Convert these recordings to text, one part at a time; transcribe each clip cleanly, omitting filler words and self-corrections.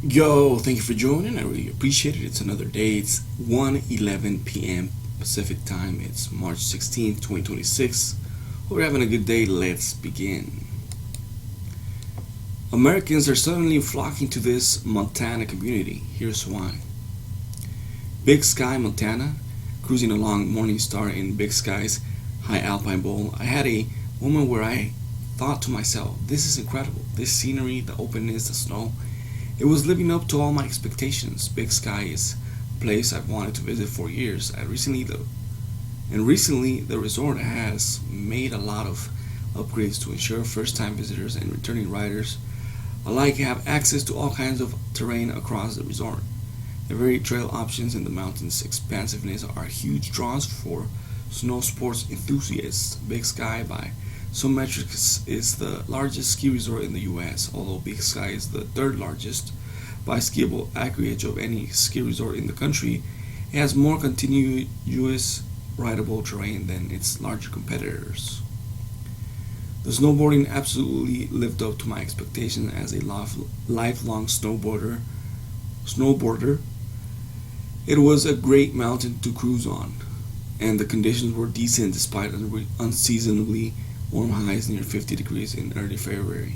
Yo, thank you for joining. I really appreciate it. It's another day. It's 1:11 p.m. Pacific time. It's March 16th, 2026. Hope you're having a good day. Let's begin. Americans are suddenly flocking to this Montana community. Here's why. Big Sky, Montana. Cruising along Morningstar in Big Sky's High Alpine Bowl, I had a moment where I thought to myself, this is incredible. This scenery, the openness, the snow, it was living up to all my expectations. Big Sky is a place I've wanted to visit for years. Recently the resort has made a lot of upgrades to ensure first-time visitors and returning riders alike have access to all kinds of terrain across the resort. The varied trail options and the mountain's expansiveness are huge draws for snow sports enthusiasts. Big Sky, by some metrics, is the largest ski resort in the US, although Big Sky is the third largest by skiable acreage of any ski resort in the country. It has more continuous rideable terrain than its larger competitors. The snowboarding absolutely lived up to my expectations as a lifelong snowboarder. It was a great mountain to cruise on, and the conditions were decent despite unseasonably warm highs near 50 degrees in early February.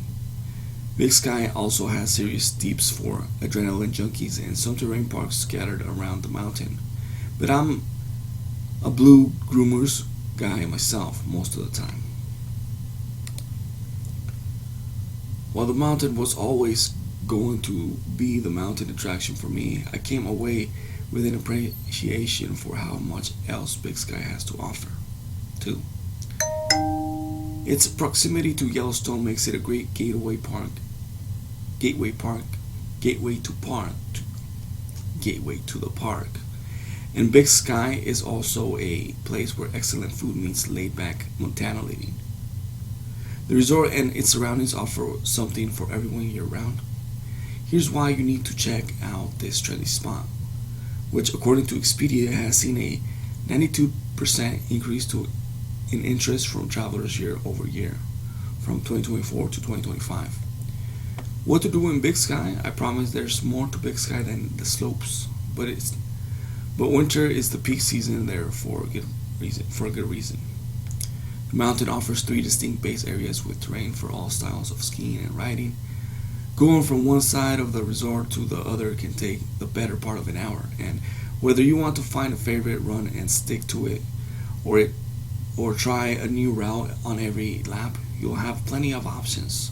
Big Sky also has serious steeps for adrenaline junkies and some terrain parks scattered around the mountain. But I'm a blue groomers guy myself most of the time. While the mountain was always going to be the mountain attraction for me, I came away with an appreciation for how much else Big Sky has to offer, too. Its proximity to Yellowstone makes it a great gateway park, gateway to park, gateway to the park. And Big Sky is also a place where excellent food meets laid-back Montana living. The resort and its surroundings offer something for everyone year-round. Here's why you need to check out this trendy spot, which according to Expedia has seen a 92% increase in interest from travelers year over year, from 2024 to 2025. What to do in Big Sky? I promise there's more to Big Sky than the slopes, but winter is the peak season there for a good reason. The mountain offers three distinct base areas with terrain for all styles of skiing and riding. Going from one side of the resort to the other can take the better part of an hour, and whether you want to find a favorite run and stick to it, or try a new route on every lap, you'll have plenty of options.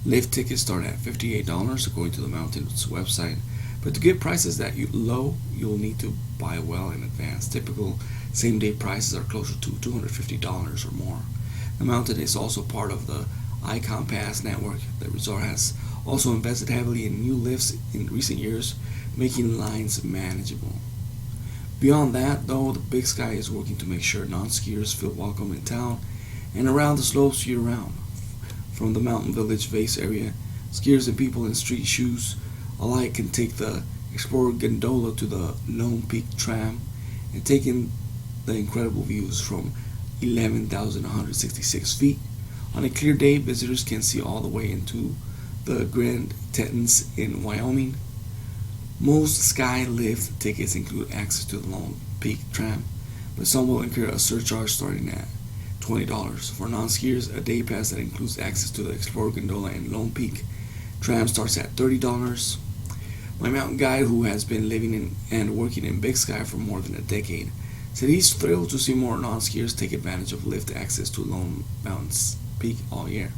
Lift tickets start at $58 according to the mountain's website, but to get prices that low, you'll need to buy well in advance. Typical same-day prices are closer to $250 or more. The mountain is also part of the Icon Pass network. The resort has also invested heavily in new lifts in recent years, making lines manageable. Beyond that, though, the Big Sky is working to make sure non-skiers feel welcome in town and around the slopes year-round. From the Mountain Village Vase area, skiers and people in street shoes alike can take the Explorer Gondola to the Lone Peak Tram and take in the incredible views from 11,166 feet. On a clear day, visitors can see all the way into the Grand Tetons in Wyoming. Most Sky Lift tickets include access to the Lone Peak Tram, but some will incur a surcharge starting at $20. For non-skiers, a day pass that includes access to the Explorer Gondola and Lone Peak Tram starts at $30. My mountain guide, who has been living in and working in Big Sky for more than a decade, said he's thrilled to see more non-skiers take advantage of lift access to Lone Mountain's Peak all year.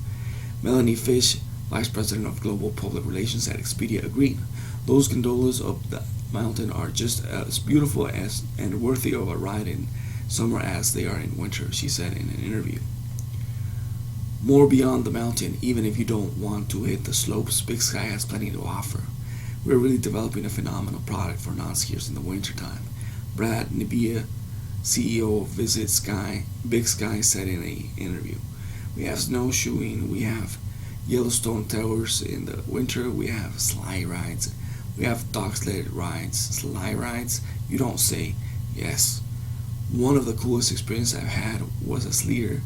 Melanie Fish, Vice President of Global Public Relations at Expedia, agreed. Those gondolas up the mountain are just as beautiful as and worthy of a ride in summer as they are in winter, she said in an interview. More beyond the mountain, even if you don't want to hit the slopes, Big Sky has plenty to offer. We're really developing a phenomenal product for non-skiers in the wintertime. Brad Nibia, CEO of Visit Sky, Big Sky, said in an interview. We have snowshoeing, we have Yellowstone towers in the winter, we have sleigh rides, we have dog sled rides. Sleigh rides? You don't say. Yes. One of the coolest experiences I've had was a sleigh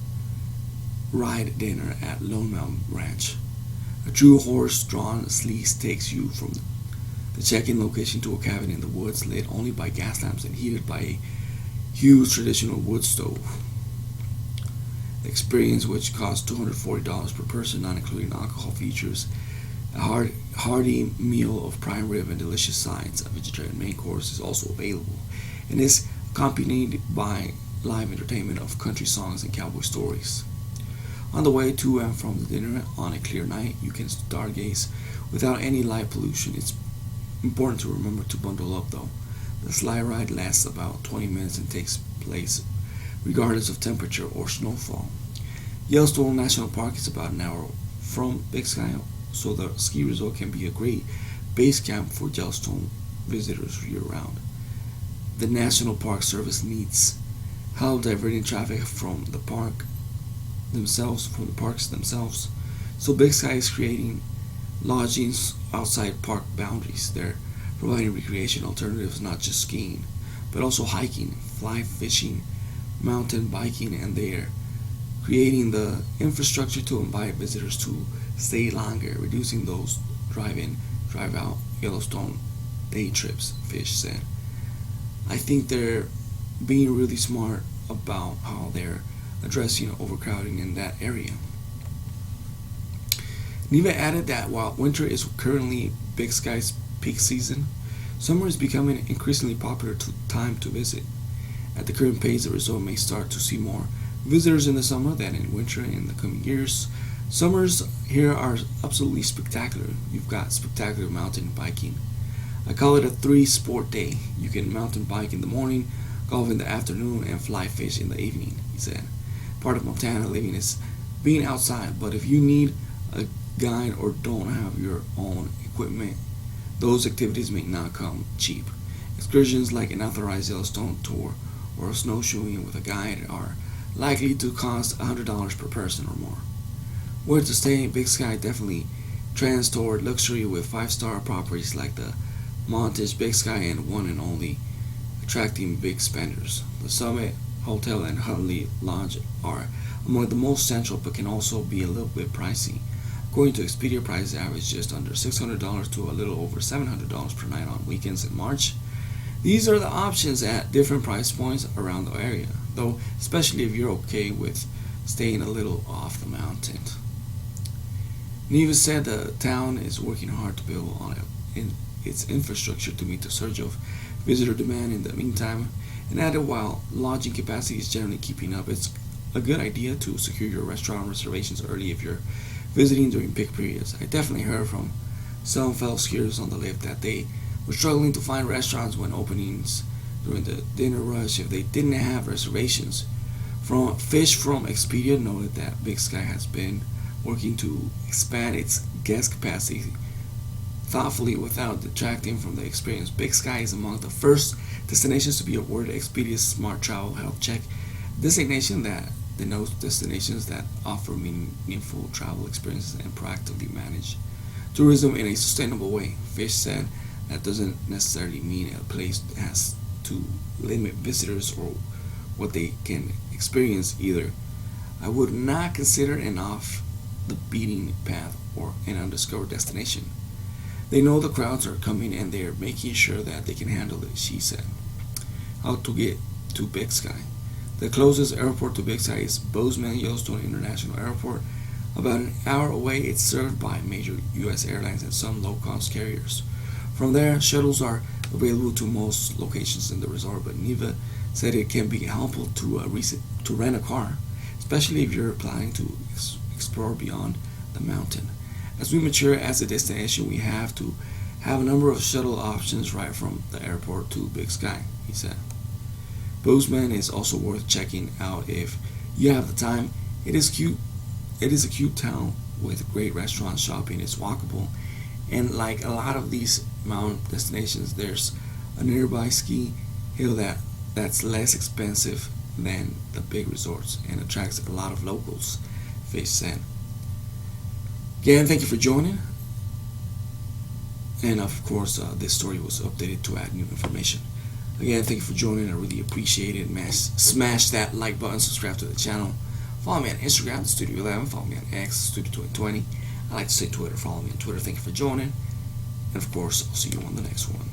ride dinner at Lone Mountain Ranch. A true horse-drawn sleigh takes you from The check-in location to a cabin in the woods lit only by gas lamps and heated by a huge traditional wood stove. The experience, which costs $240 per person, not including alcohol, features a hearty meal of prime rib and delicious sides. A vegetarian main course is also available and is accompanied by live entertainment of country songs and cowboy stories. On the way to and from the dinner on a clear night, you can stargaze without any light pollution. It's important to remember to bundle up though. The sleigh ride lasts about 20 minutes and takes place regardless of temperature or snowfall. Yellowstone National Park is about an hour from Big Sky, so the ski resort can be a great base camp for Yellowstone visitors year round. The National Park Service needs help diverting traffic from the parks themselves. So Big Sky is creating lodgings outside park boundaries. They're providing recreation alternatives, not just skiing, but also hiking, fly fishing, mountain biking, and they're creating the infrastructure to invite visitors to stay longer, reducing those drive-in, drive-out Yellowstone day trips, Fish said. I think they're being really smart about how they're addressing overcrowding in that area. Neva added that while winter is currently Big Sky's peak season, summer is becoming an increasingly popular time to visit. At the current pace, the resort may start to see more visitors in the summer than in winter in the coming years. Summers here are absolutely spectacular. You've got spectacular mountain biking. I call it a three-sport day. You can mountain bike in the morning, golf in the afternoon, and fly fish in the evening, he said. Part of Montana living is being outside, but if you need a guide or don't have your own equipment, those activities may not come cheap. Excursions like an authorized Yellowstone tour or snowshoeing with a guide are likely to cost $100 per person or more. Where to stay, Big Sky definitely trends toward luxury with 5-star properties like the Montage Big Sky and one and only, attracting big spenders. The Summit Hotel and Huntley Lodge are among the most central but can also be a little bit pricey. According to Expedia, prices average just under $600 to a little over $700 per night on weekends in March. These are the options at different price points around the area, though especially if you're okay with staying a little off the mountain. Nevis said the town is working hard to build on its infrastructure to meet the surge of visitor demand in the meantime, and added while lodging capacity is generally keeping up, it's a good idea to secure your restaurant reservations early if you're visiting during peak periods. I definitely heard from some fellow skiers on the lift that they were struggling to find restaurants when openings during the dinner rush if they didn't have reservations. Fish from Expedia noted that Big Sky has been working to expand its guest capacity thoughtfully without detracting from the experience. Big Sky is among the first destinations to be awarded Expedia's Smart Travel Health Check designation that denotes destinations that offer meaningful travel experiences and proactively manage tourism in a sustainable way. Fish said that doesn't necessarily mean a place has to limit visitors or what they can experience either. I would not consider an off the beaten path or an undiscovered destination. They know the crowds are coming and they're making sure that they can handle it, she said. How to get to Big Sky. The closest airport to Big Sky is Bozeman Yellowstone International Airport. About an hour away, it's served by major U.S. airlines and some low-cost carriers. From there, shuttles are available to most locations in the resort, but Neva said it can be helpful to rent a car, especially if you're planning to explore beyond the mountain. As we mature as a destination, we have to have a number of shuttle options right from the airport to Big Sky, he said. Bozeman is also worth checking out if you have the time. It is cute. It is a cute town with great restaurants, shopping is walkable, and like a lot of these mountain destinations, there's a nearby ski hill that's less expensive than the big resorts and attracts a lot of locals, Fish said. Again, thank you for joining. And of course, this story was updated to add new information. Again, thank you for joining. I really appreciate it. Smash that like button, subscribe to the channel. Follow me on Instagram, Studio11. Follow me on X, Studio2020. I like to say Twitter. Follow me on Twitter. Thank you for joining. And of course, I'll see you on the next one.